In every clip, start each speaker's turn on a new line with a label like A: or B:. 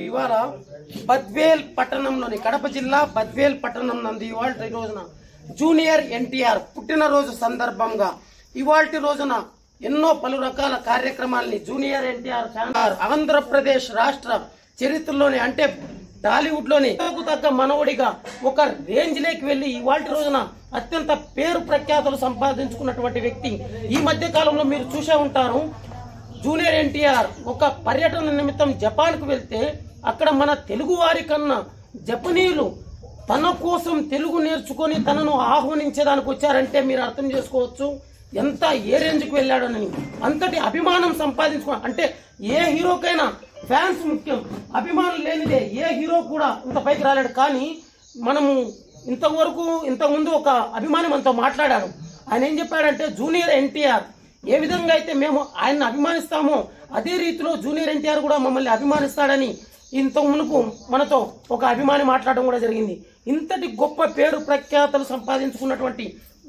A: ఇవాళ బద్వేల్ పట్టణంలోని కడప జిల్లా బద్వేల్ పట్టణం నందు ఇవాళ రోజున జూనియర్ ఎన్టీఆర్ పుట్టినరోజు సందర్భంగా ఇవాల్టి రోజున ఎన్నో పలు రకాల కార్యక్రమాలని జూనియర్ ఎన్టీఆర్ ఆంధ్రప్రదేశ్ రాష్ట్ర చరిత్రలోని అంటే టాలీవుడ్ లోని తగ్గ మనవడిగా ఒక రేంజ్ లేకి వెళ్లి ఇవాల్టి రోజున అత్యంత పేరు ప్రఖ్యాతులు సంపాదించుకున్నటువంటి వ్యక్తి. ఈ మధ్య కాలంలో మీరు చూసే ఉంటారు, జూనియర్ ఎన్టీఆర్ ఒక పర్యటన నిమిత్తం జపాన్ కు వెళ్తే అక్కడ మన తెలుగు వారి కన్నా జపనీయులు తన కోసం తెలుగు నేర్చుకొని తనను ఆహ్వానించేదానికి వచ్చారంటే మీరు అర్థం చేసుకోవచ్చు ఎంత ఏ రేంజ్ కు వెళ్ళాడని. అంతటి అభిమానం సంపాదించుకో అంటే ఏ హీరోకైనా ఫ్యాన్స్ ముఖ్యం, అభిమానులు లేనిదే ఏ హీరో కూడా ఇంత పైకి రాలేడు. కానీ మనము ఇంతకుముందు ఒక అభిమాని మనతో మాట్లాడాడు. ఆయన ఏం చెప్పాడంటే జూనియర్ ఎన్టీఆర్ ఏ విధంగా అయితే మేము ఆయన్ని అభిమానిస్తామో అదే రీతిలో జూనియర్ ఎన్టీఆర్ కూడా మమ్మల్ని అభిమానిస్తాడని ఇంత మునుపు మనతో ఒక అభిమాని మాట్లాడడం కూడా జరిగింది. ఇంతటి గొప్ప పేరు ప్రఖ్యాతలు సంపాదించుకున్నటువంటి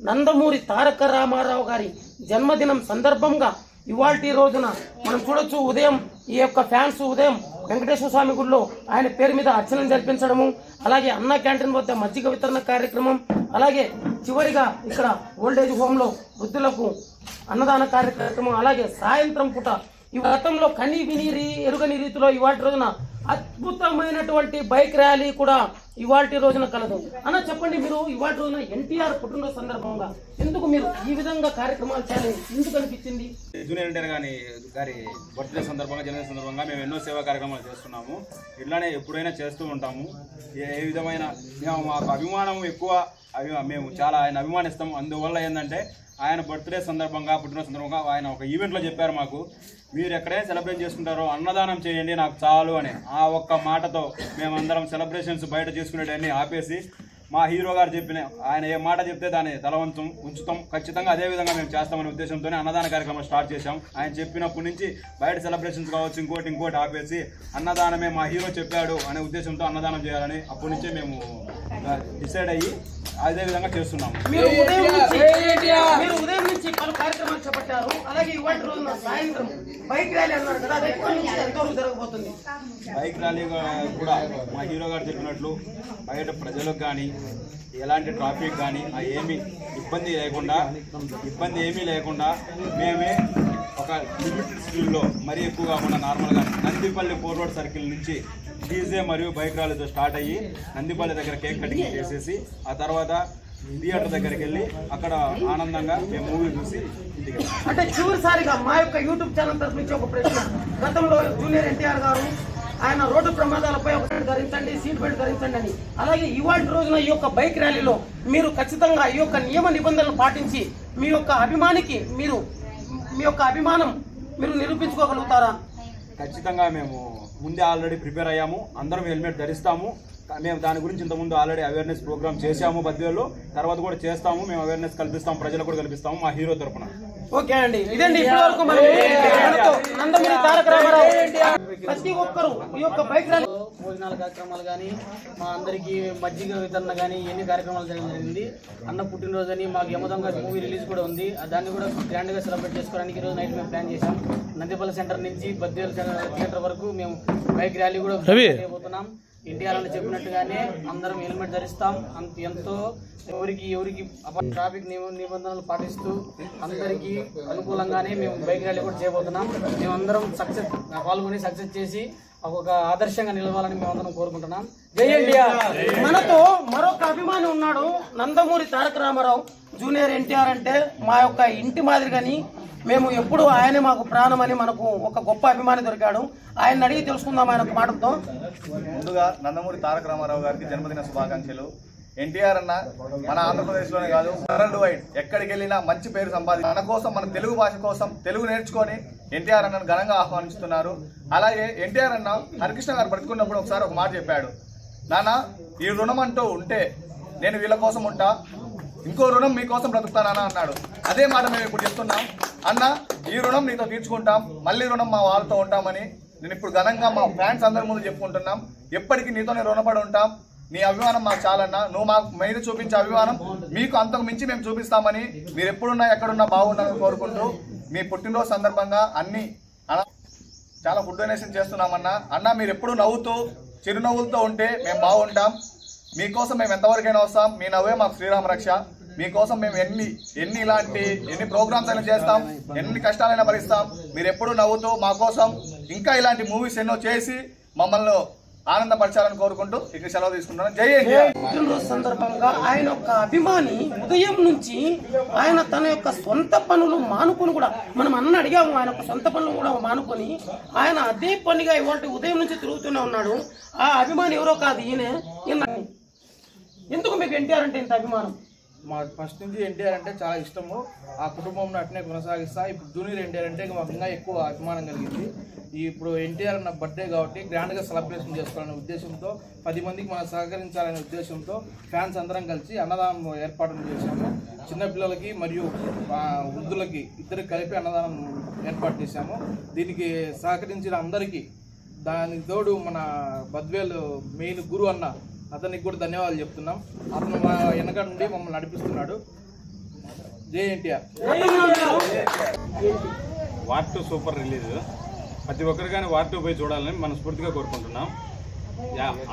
A: నందమూరి తారక రామారావు గారి జన్మదినం సందర్భంగా ఇవాల్టి రోజున మనం చూడొచ్చు, ఉదయం ఈ యొక్క ఫ్యాన్స్ ఉదయం వెంకటేశ్వర స్వామి గుడిలో ఆయన పేరు మీద అర్చనలు జరిపించడము, అలాగే అన్న క్యాంటీన్ వద్ద మజ్జిగ వితరణ కార్యక్రమం, అలాగే చివరిగా ఇక్కడ ఓల్డేజ్ హోమ్ లో వృద్ధులకు అన్నదాన కార్యక్రమం, అలాగే సాయంత్రం పూట ఈ గతంలో కని విని ఎరుగని రీతిలో ఇవాటి రోజున అద్భుతమైనటువంటి బైక్ ర్యాలీ కూడా ఇవాటి రోజున కలదు. అన్న చెప్పండి, మీరు ఇవాటి రోజున ఎన్టీఆర్ పుట్టినరోజు సందర్భంగా ఎందుకు మీరు ఈ విధంగా కార్యక్రమాలు చేయాలి ఎందుకు అనిపించింది?
B: జూనియర్ ఎన్టీఆర్ గారి బర్త్డే సందర్భంగా జన్మదిన సందర్భంగా మేము ఎన్నో సేవా కార్యక్రమాలు చేస్తున్నాము. ఇట్లానే ఎప్పుడైనా చేస్తూ ఉంటాము. ఏ విధమైన మేము మాకు అభిమానం ఎక్కువ, మేము చాలా ఆయన అభిమానిస్తాము. అందువల్ల ఏంటంటే ఆయన బర్త్డే సందర్భంగా పుట్టిన సందర్భంగా ఆయన ఒక ఈవెంట్లో చెప్పారు మాకు, మీరు ఎక్కడైనా సెలబ్రేట్ చేసుకుంటారో అన్నదానం చేయండి నాకు చాలు అని. ఆ ఒక్క మాటతో మేమందరం సెలబ్రేషన్స్ బయట చేసుకునేటన్నీ ఆపేసి మా హీరో గారు చెప్పిన ఆయన ఏ మాట చెప్తే దాన్ని తలవంతం ఉంచుతాం, ఖచ్చితంగా అదే విధంగా మేము చేస్తామనే ఉద్దేశంతోనే అన్నదాన కార్యక్రమం స్టార్ట్ చేశాం. ఆయన చెప్పినప్పటి నుంచి బయట సెలబ్రేషన్స్ కావచ్చు ఇంకోటి ఆపేసి అన్నదానమే మా హీరో చెప్పాడు అనే ఉద్దేశంతో అన్నదానం చేయాలని అప్పటి నుంచే మేము డిసైడ్ అయ్యి అదే విధంగా చేస్తున్నాము.
A: మీరు ఉదయం నుంచి పలు కార్యక్రమాలు చేపట్టారు, అలాగే ఇవాటి రోజున సాయంత్రం బైక్ ర్యాలీ అన్నారు కదా, అది ఎక్కడి నుంచి ఎంతవరకు జరగబోతుంది?
B: బైక్ ర్యాలీ కూడా మా హీరో గారు చెప్పినట్లు బయట ప్రజలకు కానీ ఎలాంటి ట్రాఫిక్ కానీ ఏమీ ఇబ్బంది ఏమీ లేకుండా మేమే ఒక లిమిటెడ్ స్పీడ్లో మరీ ఎక్కువగా ఉన్న నార్మల్గా నందిపల్లి 4 రోడ్ సర్కిల్ నుంచి డీజే మరియు బైక్ ర్యాలీతో స్టార్ట్ అయ్యి నందిపల్లి దగ్గర కేక్ కటింగ్ చేసేసి ఆ తర్వాత థియేటర్ దగ్గరికి వెళ్ళి అక్కడ ఆనందంగా మేము మూవీ చూసి ఇంటికి.
A: అంటే చివరిసారిగా మా యొక్క యూట్యూబ్ ఛానల్ తరఫు నుంచి ఒక ప్రశ్న, గతంలో జూనియర్ ఎన్టీఆర్ గారు ఆయన రోడ్డు ప్రమాదాలపై ఒక ధరించండి, సీట్ బెల్ట్ ధరించండి అని, అలాగే ఇవాళ రోజున ఈ యొక్క బైక్ ర్యాలీలో మీరు ఖచ్చితంగా ఈ యొక్క నియమ నిబంధనలు పాటించి మీ యొక్క అభిమానికి మీ యొక్క అభిమానం మీరు నిరూపించుకోగలుగుతారా?
B: ఖచ్చితంగా మేము ముందే ఆల్రెడీ ప్రిపేర్ అయ్యాము, అందరం హెల్మెట్ ధరిస్తాము. మేము దాని గురించి ఇంతకుముందు ఆల్రెడీ అవేర్నెస్ ప్రోగ్రామ్ చేశాము బద్వేల్లో, తర్వాత కూడా చేస్తాము. మేము అవేర్నెస్ కల్పిస్తాము, ప్రజలకు కూడా కల్పిస్తాము మా హీరో తరఫున.
A: ఓకే అండి, ఇదండి ఇప్పటివరకు మనం నందమూరి తారక రామారావు ప్రతి ఒక్కరు ఈ యొక్క బైక్ ర్యాలీ
C: భోజనాల కార్యక్రమాలు కానీ మా అందరికీ మజ్జిగ వితరణ కానీ ఎన్ని కార్యక్రమాలు జరిగింది. అన్న పుట్టినరోజు అని మాకు యమదొంగ మూవీ రిలీజ్ కూడా ఉంది, దాన్ని కూడా గ్రాండ్గా సెలబ్రేట్ చేసుకోవడానికి ఈరోజు నైట్ మేము ప్లాన్ చేశాం. నందిపల్లి సెంటర్ నుంచి బద్వేల్ థియేటర్ వరకు మేము బైక్ ర్యాలీ కూడా చేయబోతున్నాం. ఎన్టీఆర్ అని చెప్పినట్టుగానే అందరం హెల్మెట్ ధరిస్తాం. ఎంతో ఎవరికి ట్రాఫిక్ నిబంధనలు పాటిస్తూ అందరికీ అనుకూలంగానే మేము బైక్ ర్యాలీ కూడా చేయబోతున్నాం. మేమందరం పాల్గొని సక్సెస్ చేసి ఒక ఆదర్శంగా నిలవాలని మేమందరం కోరుకుంటున్నాం. జై ఎన్టీఆర్.
A: మనతో మరొక అభిమాని ఉన్నాడు, నందమూరి తారక రామారావు. జూనియర్ ఎన్టీఆర్ అంటే మా యొక్క ఇంటి మాదిరిగాని మేము ఎప్పుడు ఆయనే మాకు ప్రాణం అని మనకు ఒక గొప్ప అభిమాని దొరికాడు. ఆయన అడిగి తెలుసుకుందాం ఆయన ఒక మాటతో.
D: ముందుగా నందమూరి తారక రామారావు గారికి జన్మదిన శుభాకాంక్షలు. ఎన్టీఆర్ అన్న మన ఆంధ్రప్రదేశ్లోనే కాదు వరల్డ్ వైడ్ ఎక్కడికి వెళ్ళినా మంచి పేరు సంపాదించి మన కోసం మన తెలుగు భాష కోసం తెలుగు నేర్చుకొని ఎన్టీఆర్ అన్నను ఘనంగా ఆహ్వానిస్తున్నారు. అలాగే ఎన్టీఆర్ అన్న హరికృష్ణ గారు బ్రతుకున్నప్పుడు ఒకసారి ఒక మాట చెప్పాడు, నాన్న ఈ రుణం అంటూ ఉంటే నేను వీళ్ళ కోసం ఉంటా, ఇంకో రుణం మీకోసం బ్రతుకుతానా అన్నాడు. అదే మాట మేము ఇప్పుడు చెప్తున్నాం, అన్న ఈ రుణం నీతో తీర్చుకుంటాం, మళ్ళీ రుణం మా వాళ్ళతో ఉంటామని నేను ఇప్పుడు ఘనంగా మా ఫ్యాన్స్ అందరి ముందు చెప్పుకుంటున్నాం. ఎప్పటికీ నీతోనే రుణపడి ఉంటాం, నీ అభిమానం మాకు చాలన్నా, నువ్వు మాకు మీరు చూపించే అభిమానం మీకు అంతకు మించి మేము చూపిస్తామని, మీరు ఎప్పుడున్నా ఎక్కడున్నా బాగుండాలని కోరుకుంటూ మీ పుట్టినరోజు సందర్భంగా అన్ని చాలా ఫుడ్ డొనేషన్ చేస్తున్నామన్నా. అన్న మీరు ఎప్పుడు నవ్వుతూ చిరునవ్వులతో ఉంటే మేము బాగుంటాం. మీకోసం మేము ఎంతవరకైనా వస్తాం. మీ నవ్వే మాకు శ్రీరామ రక్ష. మీకోసం మేము ఎన్ని ప్రోగ్రామ్స్ అయినా చేస్తాం, ఎన్ని కష్టాలైనా భరిస్తాం. మీరు ఎప్పుడు నవ్వుతూ మా కోసం ఇంకా ఇలాంటి మూవీస్ ఎన్నో చేసి మమ్మల్ని ఆనందపరచాలని కోరుకుంటూ ఇక్కడ సెలవు తీసుకుంటున్నాను. జై ఎన్టీఆర్.
A: పుట్టినరోజు సందర్భంగా ఆయన యొక్క అభిమాని ఉదయం నుంచి ఆయన తన యొక్క సొంత పనులు మానుకొని కూడా మనం అడిగాము. ఆయన యొక్క సొంత పనులు కూడా మానుకొని ఆయన అదే పనిగా ఇవాళ ఉదయం నుంచి తిరుగుతూనే ఉన్నాడు. ఆ అభిమాని ఎవరో కాదు ఈయన. ఎందుకు మీకు ఎన్టీఆర్ అంటే ఇంత అభిమానం?
C: మా ఫస్ట్ నుంచి ఎన్టీఆర్ అంటే చాలా ఇష్టము. ఆ కుటుంబంలో అట్నే కొనసాగిస్తా. ఇప్పుడు జూనియర్ ఎన్టీఆర్ అంటే మాకు ఇంకా ఎక్కువ అభిమానం కలిగింది. ఇప్పుడు ఎన్టీఆర్ అన్న బర్త్డే కాబట్టి గ్రాండ్గా సెలబ్రేషన్ చేసుకోవాలనే ఉద్దేశంతో 10 మందికి మనం సహకరించాలనే ఉద్దేశంతో ఫ్యాన్స్ అందరం కలిసి అన్నదానం ఏర్పాటు చేశాము. చిన్నపిల్లలకి మరియు వృద్ధులకి ఇద్దరికి కలిపి అన్నదానం ఏర్పాటు చేశాము. దీనికి సహకరించిన అందరికీ, దానికి తోడు మన బద్వేల్ మెయిన్ గురు అన్న అతనికి కూడా ధన్యవాదాలు చెప్తున్నాం. అతను మా వెనక నుండి మమ్మల్ని నడిపిస్తున్నాడు. జై ఎన్టీఆర్.
B: War 2 super release. ప్రతి ఒక్కరు కానీ వార్ 2 పోయి చూడాలని మనస్ఫూర్తిగా కోరుకుంటున్నాం.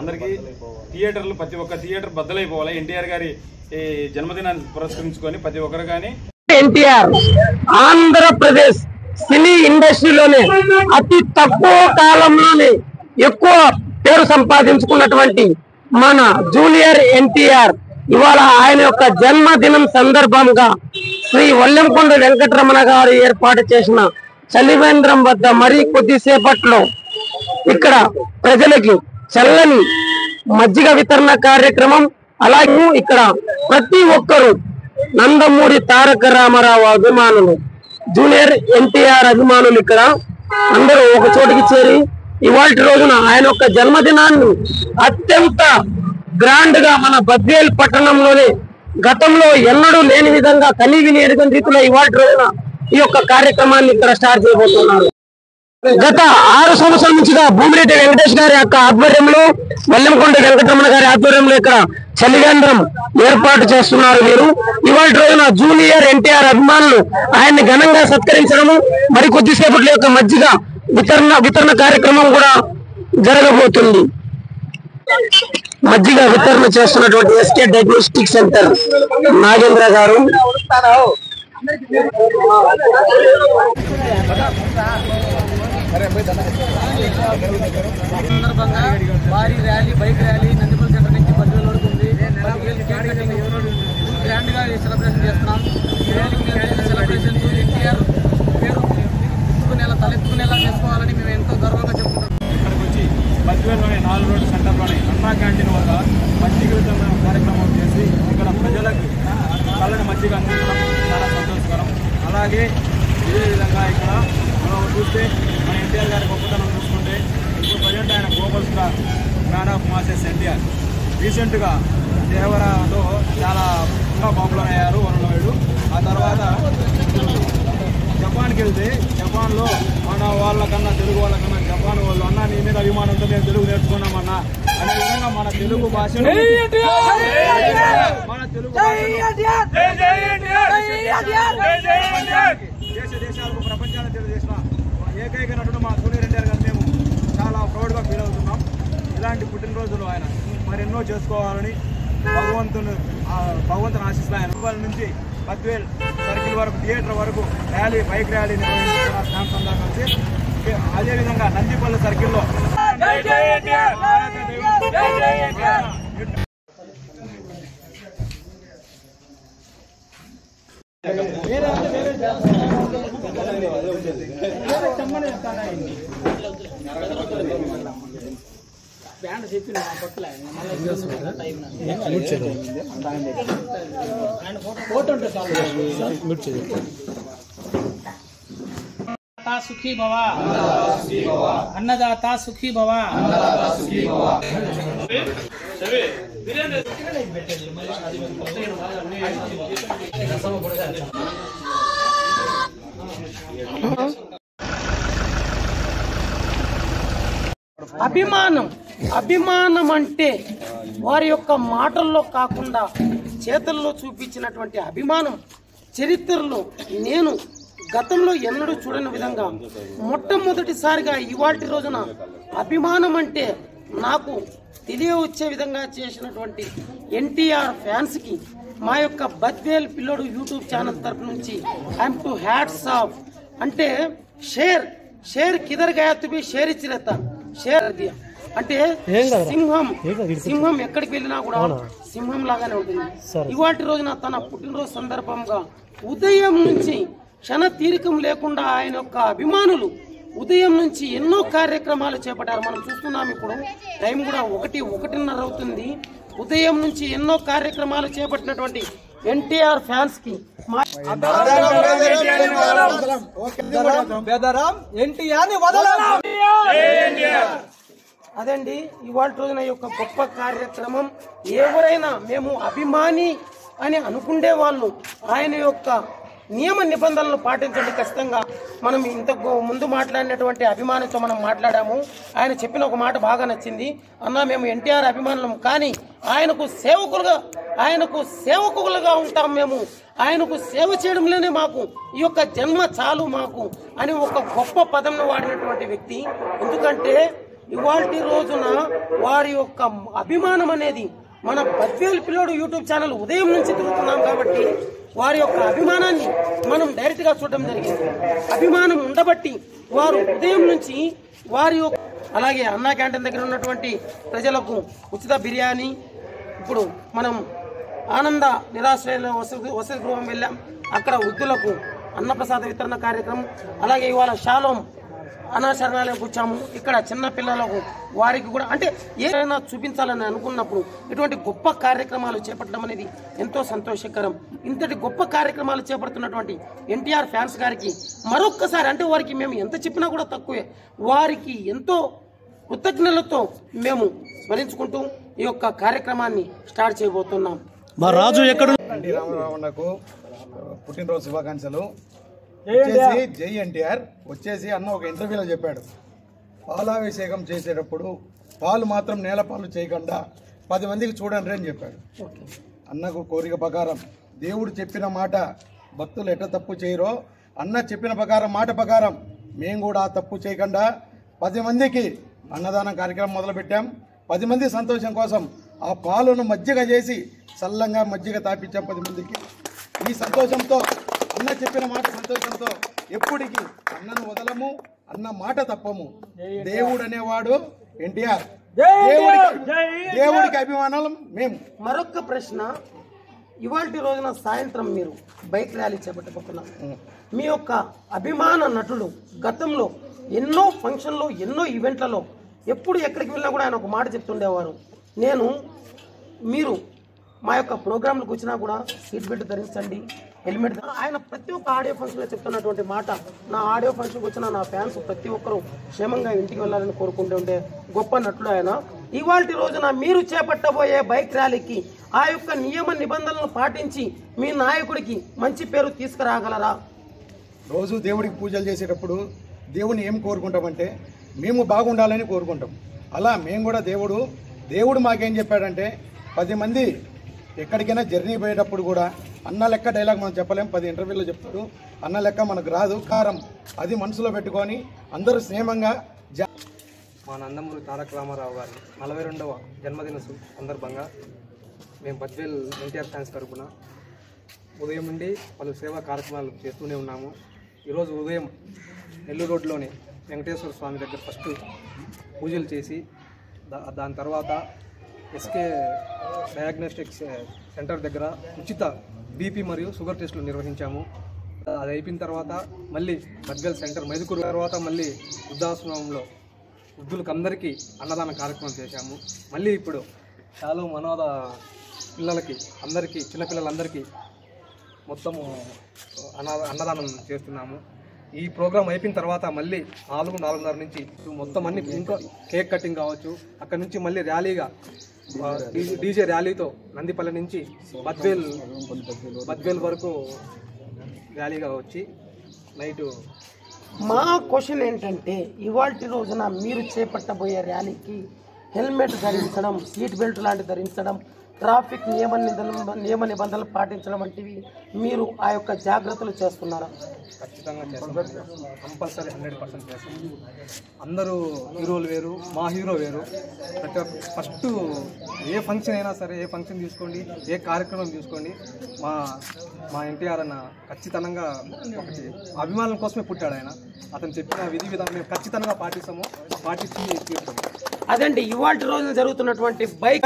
B: అందరికీ థియేటర్లు, ప్రతి ఒక్క థియేటర్ బద్దలైపోవాలి. ఎన్టీఆర్ గారి జన్మదినాన్ని పురస్కరించుకొని ప్రతి ఒక్కరు కానీ
A: ఎన్టీఆర్ ఆంధ్రప్రదేశ్ సినీ ఇండస్ట్రీలోనే అతి తక్కువ కాలంలోనే ఎక్కువ పేరు సంపాదించుకున్నటువంటి మన జూనియర్ ఎన్టీఆర్ ఇవాళ ఆయన యొక్క జన్మదినం సందర్భంగా శ్రీ వల్లెంకొండ వెంకటరమణ గారు ఏర్పాటు చేసిన చలివేంద్రం వద్ద మరి కొద్దిసేపట్లో ఇక్కడ ప్రజలకి చల్లని మజ్జిగ వితరణ కార్యక్రమం. అలాగే ఇక్కడ ప్రతి ఒక్కరూ నందమూరి తారక రామారావు అభిమానులు, జూనియర్ ఎన్టీఆర్ అభిమానులు ఇక్కడ అందరూ ఒక చోటికి చేరి ఇవాల్టి రోజున ఆయన యొక్క జన్మదినాన్ని అత్యంత గ్రాండ్ గా మన బద్వేల్ పట్టణంలోనే గతంలో ఎన్నడూ లేని విధంగా కనీవిని ఎరుగని రీతిలో ఇవాల్టి రోజున ఈ యొక్క కార్యక్రమాన్ని ఇక్కడ స్టార్ట్ చేయబోతున్నారు. గత 6 సంవత్సరాల నుంచిగా భూమిరెడ్డి వెంకటేష్ గారి యొక్క ఆధ్వర్యంలో, వల్లెంకొండ వెంకటరమణ గారి ఆధ్వర్యంలో ఇక్కడ చలివేంద్రం ఏర్పాటు చేస్తున్నారు. వీరు ఇవాల్టి రోజున జూనియర్ ఎన్టీఆర్ అభిమానులు ఆయన్ని ఘనంగా సత్కరించడము, మరి కొద్దిసేపట్లో యొక్క మజ్జిగ వితరణ కార్యక్రమం కూడా జరగబోతుంది. మజ్జిగ వితరణ చేస్తున్నటువంటి ఎస్కే డయాగ్నోస్టిక్ సెంటర్ నాగేంద్ర గారు.
C: సందర్భంగా భారీ rally, bike rally Nandipalli centre నుంచి బద్వేల్ వరకు ఉంది. 10,000 కేక్ కటింగ్ గ్రాండ్గా సెలబ్రేషన్ చేస్తున్నాం. ఈ ర్యాలీ సెలబ్రేషన్ ఎన్టీఆర్ పేరు తలెత్తుకునేలా చేసుకోవాలని మేము ఎంతో గర్వంగా చెప్పుకుంటాం.
B: ఇక్కడికి వచ్చి బద్వేల్లోని 4 రోడ్డు సెంటర్లోని అన్నా క్యాంటీన్ వద్ద మజ్జిగ వితరణ కార్యక్రమం చేసి ఇక్కడ ప్రజలకు చల్లని మజ్జిగ అందించడం చాలా సంతోషకరం. అలాగే ఇదే విధంగా ఇక్కడ మనం చూస్తే మన ఎన్టీఆర్ గారి గొప్పతనం చూసుకుంటే ఇప్పుడు ప్రజెంట్ ఆయన global star, man of masses NTR. రీసెంట్గా దేవరాలో చాలా పాపులర్ అయ్యారు వరుణవేడు. ఆ తర్వాత జపాన్కి వెళ్తే జపాన్లో మన వాళ్ళకన్నా, తెలుగు వాళ్ళకన్నా జపాన్ వాళ్ళు అన్నా నీ మీద అభిమానంతో మేము తెలుగు నేర్చుకున్నామన్నా అనే విధంగా మన తెలుగు భాషను దేశ దేశాలకు ప్రపంచాన్ని తెలియజేసిన ఏకైక నటుడు మా జూనియర్ ఎన్టీఆర్ గారు. మేము చాలా ప్రౌడ్గా ఫీల్ అవుతున్నాం. ఇలాంటి పుట్టినరోజులు ఆయన మరెన్నో చేసుకోవాలని భగవంతుని ఆశిస్తున్న ఆయన రూపాయల నుంచి బద్వేల్ సర్కిల్ వరకు, థియేటర్ వరకు ర్యాలీ, బైక్ ర్యాలీ నిర్వహిస్తున్న స్టాంప్స్ అందరూ కలిసి, అదేవిధంగా నందిపల్లి సర్కిల్లో
C: బ్యాండ్ చెప్పిన ఫోటో ఉంటే సుఖీ భవ, అన్నదాత సుఖీ భవ.
A: అభిమానం అంటే వారి యొక్క మాటల్లో కాకుండా చేతల్లో చూపించినటువంటి అభిమానం చరిత్రలో నేను గతంలో ఎన్నడూ చూడని విధంగా మొట్టమొదటిసారిగా ఇవాల్టి రోజున అభిమానం అంటే నాకు తెలియవచ్చే విధంగా చేసినటువంటి ఎన్టీఆర్ ఫ్యాన్స్ కి మా యొక్క బద్వేల్ పిల్లోడు యూట్యూబ్ ఛానల్ తరపు నుంచి ఐఎమ్ టు హ్యాట్స్ ఆఫ్. అంటే షేర్ కిదర్ గయా తుబి షేర్ ఇచ్చి రేతా షేర్ దియా అంటే సింహం ఎక్కడికి వెళ్ళినా కూడా సింహం లాగానే ఉంటుంది. ఇవాటి రోజున తన పుట్టినరోజు సందర్భంగా ఉదయం నుంచి క్షణ తీరికం లేకుండా ఆయన యొక్క అభిమానులు ఉదయం నుంచి ఎన్నో కార్యక్రమాలు చేపట్టారు. మనం చూస్తున్నాం, ఇప్పుడు టైం కూడా 1:30 అవుతుంది. ఉదయం నుంచి ఎన్నో కార్యక్రమాలు చేపట్టినటువంటి ఎన్టీఆర్ ఫ్యాన్స్ కి అదండి ఇవాళ రోజున యొక్క గొప్ప కార్యక్రమం. ఎవరైనా మేము అభిమాని అని అనుకుండే వాళ్ళు ఆయన యొక్క నియమ నిబంధనలు పాటించండి ఖచ్చితంగా. మనం ఇంతకు ముందు మాట్లాడినటువంటి అభిమానితో మనం మాట్లాడాము. ఆయన చెప్పిన ఒక మాట బాగా నచ్చింది. అన్న మేము ఎన్టీఆర్ అభిమానులం, కానీ ఆయనకు సేవకులుగా ఉంటాం. మేము ఆయనకు సేవ చేయడంలోనే మాకు ఈ యొక్క జన్మ చాలు మాకు అని ఒక గొప్ప పదంను వాడినటువంటి వ్యక్తి. ఎందుకంటే ఇవాల్టి రోజున వారి యొక్క అభిమానం అనేది మన బద్వేల్ పిల్లోడు యూట్యూబ్ ఛానల్ ఉదయం నుంచి తిరుగుతున్నాం కాబట్టి వారి యొక్క అభిమానాన్ని మనం డైరెక్ట్ గా చూడడం జరిగింది. అభిమానం ఉండబట్టి వారు ఉదయం నుంచి వారి యొక్క అలాగే అన్నా క్యాంటీన్ దగ్గర ఉన్నటువంటి ప్రజలకు ఉచిత బిర్యానీ, ఇప్పుడు మనం ఆనంద నిరాశ్రయ వసతి గృహం వెళ్ళాం, అక్కడ వృద్ధులకు అన్నప్రసాద వితరణ కార్యక్రమం, అలాగే ఇవాళ షాలోం అనాశరణాలకు వచ్చాము. ఇక్కడ చిన్న పిల్లలకు వారికి కూడా అంటే ఏదైనా చూపించాలని అనుకున్నప్పుడు ఇటువంటి గొప్ప కార్యక్రమాలు చేపట్టడం అనేది ఎంతో సంతోషకరం. ఇంతటి గొప్ప కార్యక్రమాలు చేపడుతున్నటువంటి ఎన్టీఆర్ ఫ్యాన్స్ గారికి మరొక్కసారి, అంటే వారికి మేము ఎంత చెప్పినా కూడా తక్కువే, వారికి ఎంతో కృతజ్ఞతలతో మేము స్మరించుకుంటూ ఈ యొక్క కార్యక్రమాన్ని స్టార్ట్ చేయబోతున్నాం.
E: మా రాజు ఎక్కడ
F: ఎన్టీ రామారావు పుట్టినరోజు శుభాకాంక్షలు. జై ఎన్టీఆర్ వచ్చేసి అన్న ఒక ఇంటర్వ్యూలో చెప్పాడు, పాలాభిషేకం చేసేటప్పుడు పాలు మాత్రం నేల పాలు చేయకుండా 10 మందికి చూడండి అని చెప్పాడు. అన్నకు కోరిక ప్రకారం దేవుడు చెప్పిన మాట భక్తులు ఎట్లా తప్పు చేయరో అన్న చెప్పిన మాట ప్రకారం మేము కూడా తప్పు చేయకుండా 10 మందికి అన్నదానం కార్యక్రమం మొదలుపెట్టాం. 10 మంది సంతోషం కోసం ఆ పాలను మజ్జిగ చేసి చల్లంగా మజ్జిగ తాపించాం 10 మందికి. ఈ సంతోషంతో అన్న చెప్పిన మాట సంతోషంతో ఎప్పటికీ అన్నను వదలము, అన్న మాట తప్పము. దేవుడు అనేవాడు ఎన్టీఆర్, దేవుడికి అభిమానాలు మేము.
A: మరొక ప్రశ్న, ఇవాల్టి రోజున సాయంత్రం మీరు బైక్ ర్యాలీ చేపట్టబోతున్నారు. మీ యొక్క అభిమాన నటుడు గతంలో ఎన్నో ఫంక్షన్లో ఎన్నో ఈవెంట్లలో ఎప్పుడు ఎక్కడికి వెళ్ళినా కూడా ఆయన ఒక మాట చెప్తుండేవారు, మీరు మా యొక్క ప్రోగ్రాంలకు వచ్చినా కూడా సీట్ బెల్ట్ ధరించండి, హెల్మెట్. ఆయన ప్రతి ఒక్క ఆడియో ఫంక్షన్లో చెప్తున్నటువంటి మాట, నా ఆడియో ఫంక్షన్కి వచ్చిన నా ఫ్యాన్స్ ప్రతి ఒక్కరూ క్షేమంగా ఇంటికి వెళ్ళాలని కోరుకుంటుండే గొప్ప నటుడు ఆయన. ఇవాల్టి రోజున మీరు చేపట్టబోయే బైక్ ర్యాలీకి ఆ యొక్క నియమ నిబంధనలను పాటించి మీ నాయకుడికి మంచి పేరు తీసుకురాగలరా?
F: రోజు దేవుడికి పూజలు చేసేటప్పుడు దేవుని ఏం కోరుకుంటామంటే మేము బాగుండాలని కోరుకుంటాం. అలా మేము కూడా దేవుడు మాకేం చెప్పాడంటే 10 మంది ఎక్కడికైనా జర్నీ పోయేటప్పుడు కూడా అన్న లెక్క డైలాగ్ మనం చెప్పలేం, 10 ఇంటర్వ్యూలో చెప్తాడు. అన్న లెక్క మనకు రాదు, కారం అది మనసులో పెట్టుకొని అందరూ స్నేహంగా.
G: మా నందమూరి తారక రామారావు గారి 42వ జన్మదిన సందర్భంగా మేము బద్వేల్ ఎన్టీఆర్ ఫ్యాన్స్ తరఫున ఉదయం నుండి పలు సేవా కార్యక్రమాలు చేస్తూనే ఉన్నాము. ఈరోజు ఉదయం నెల్లూరు రోడ్లోని వెంకటేశ్వర స్వామి దగ్గర ఫస్ట్ పూజలు చేసి దాని తర్వాత ఎస్కే డయాగ్నోస్టిక్స్ సెంటర్ దగ్గర ఉచిత బీపీ మరియు షుగర్ టెస్టులు నిర్వహించాము. అది అయిపోయిన తర్వాత మళ్ళీ బద్వేల్ సెంటర్ మైదుకూరు తర్వాత మళ్ళీ వృద్ధాశ్రమంలో వృద్ధులకు అందరికీ అన్నదాన కార్యక్రమం చేశాము. మళ్ళీ ఇప్పుడు చాలా మనోద పిల్లలకి అందరికీ చిన్నపిల్లలందరికీ మొత్తము అన్నదానం చేస్తున్నాము. ఈ ప్రోగ్రాం అయిపోయిన తర్వాత మళ్ళీ 4:30 నుంచి మొత్తం అన్ని ఇంకా కేక్ కటింగ్ కావచ్చు, అక్కడ నుంచి మళ్ళీ ర్యాలీగా డీజే ర్యాలీతో నందిపల్లి నుంచి బద్వేల్ వరకు ర్యాలీగా వచ్చి నైటు.
A: మా క్వశ్చన్ ఏంటంటే ఇవాల్టి రోజున మీరు చేపట్టబోయే ర్యాలీకి హెల్మెట్ ధరించడం, సీట్ బెల్ట్ లాంటి ధరించడం, ట్రాఫిక్ నియమ నిబంధనలు పాటించడం వంటివి మీరు ఆ యొక్క జాగ్రత్తలు చేస్తున్నారా?
G: ఖచ్చితంగా చేస్తాం, కంపల్సరీ 100% చేస్తాం. అందరూ హీరోలు వేరు, మా హీరో వేరు. ప్రతి ఒక్క ఫస్ట్ ఏ ఫంక్షన్ అయినా సరే, ఏ ఫంక్షన్ తీసుకోండి, ఏ కార్యక్రమం తీసుకోండి, మా ఎన్టీఆర్ అన్న ఖచ్చితంగా ఒకటి అభిమానుల కోసమే పుట్టాడు ఆయన. అతను చెప్పిన విధి విధానం మేము ఖచ్చితంగా పాటించి తీరుతాము.
A: అదండి ఇవాళ రోజున జరుగుతున్నటువంటి బైక్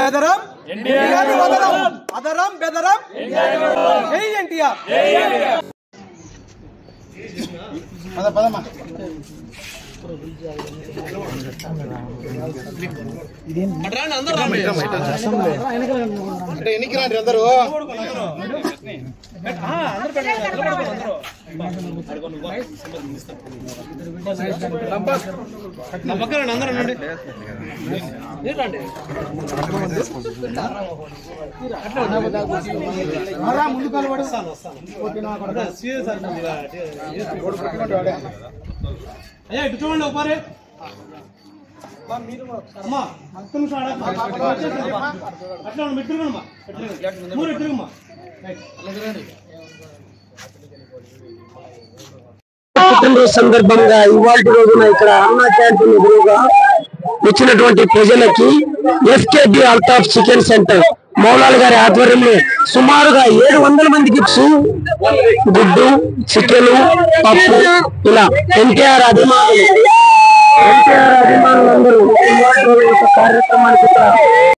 C: అయ్యా ఇటు చూడండి ఒకసారి అమ్మా అట్లా మెట్టురుగమ్మా ఎట్టురుగమ్మా
A: పుట్టినరోజు సందర్భంగా ఇవాళ రోజున ఇక్కడ అన్నా క్యాంటీన్ ఎదురుగా వచ్చినటువంటి ప్రజలకి ఎస్కేబి అల్తాఫ్ చికెన్ సెంటర్ మౌలాల్ గారి ఆధ్వర్యంలో సుమారుగా 700 మందికి గుడ్డు, చికెన్, పప్పు ఇలా ఎన్టీఆర్ అభిమానులందరూ కార్యక్రమానికి